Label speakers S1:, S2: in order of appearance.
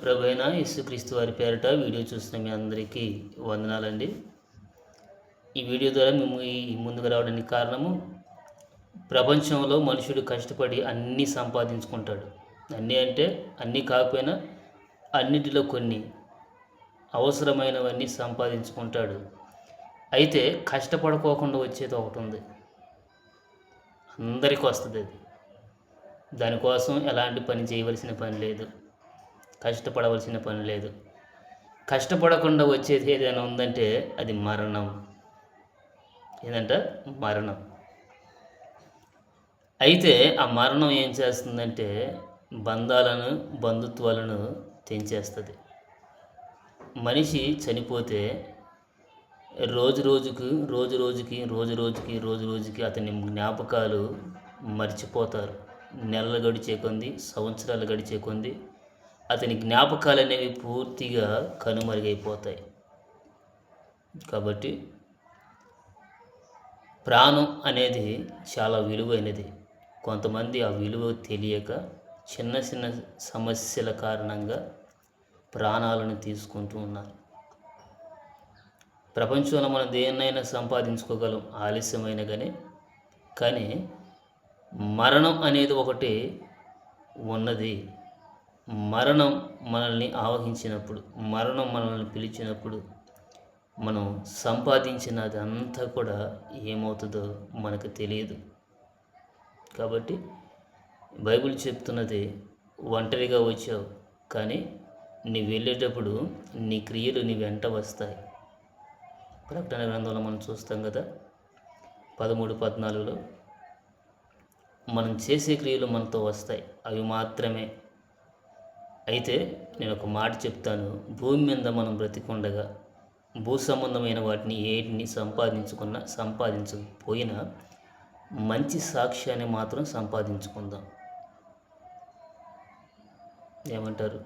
S1: ప్రభువైన యేసుక్రీస్తు వారి పేరిట వీడియో చూస్తున్న మీ అందరికీ వందనాలండి. ఈ వీడియో ద్వారా మేము ముందుకు రావడానికి కారణము, ప్రపంచంలో మనుషుడు కష్టపడి అన్నీ సంపాదించుకుంటాడు. అన్నీ అంటే అన్నీ కాకపోయినా అన్నిటిలో కొన్ని అవసరమైనవన్నీ సంపాదించుకుంటాడు. అయితే కష్టపడుకోకుండా వచ్చేది ఒకటి ఉంది, అందరికీ వస్తుంది. అది దానికోసం ఎలాంటి పని చేయవలసిన పని లేదు, కష్టపడవలసిన పని లేదు. కష్టపడకుండా వచ్చేది ఏదైనా ఉందంటే అది మరణం. ఏదంట? మరణం. అయితే ఆ మరణం ఏం చేస్తుందంటే బంధాలను, బంధుత్వాలను తెంచేస్తుంది. మనిషి చనిపోతే రోజు రోజుకి అతని జ్ఞాపకాలు మర్చిపోతారు. నెలలు గడిచే కొంది, సంవత్సరాలు గడిచే కొంది అతని జ్ఞాపకాలు అనేవి పూర్తిగా కనుమరుగైపోతాయి. కాబట్టి ప్రాణం అనేది చాలా విలువైనది. కొంతమంది ఆ విలువ తెలియక చిన్న చిన్న సమస్యల కారణంగా ప్రాణాలను తీసుకుంటూ ఉన్నారు. ప్రపంచంలో మనం దేన్నైనా సంపాదించుకోగలం, ఆలస్యమైన కానీ మరణం అనేది ఒకటి ఉన్నది. మరణం మనల్ని ఆవహించినప్పుడు, మరణం మనల్ని పిలిచినప్పుడు మనం సంపాదించినది అంతా కూడా ఏమవుతుందో మనకు తెలియదు. కాబట్టి బైబిల్ చెప్తున్నది, ఒంటరిగా వచ్చావు కానీ నీ వెళ్ళేటప్పుడు నీ క్రియలు నీ వెంట వస్తాయి. ప్రకటన గ్రంథంలో మనం చూస్తాం కదా, 13-14లో మనం చేసే క్రియలు మనతో వస్తాయి, అవి మాత్రమే. అయితే నేను ఒక మాట చెప్తాను, భూమి మీద మనం బ్రతికుండగా భూ సంబంధమైన వాటిని ఏటిని సంపాదించకపోయినా మంచి సాక్ష్యాన్ని మాత్రం సంపాదించుకుందాం. ఏమంటారు?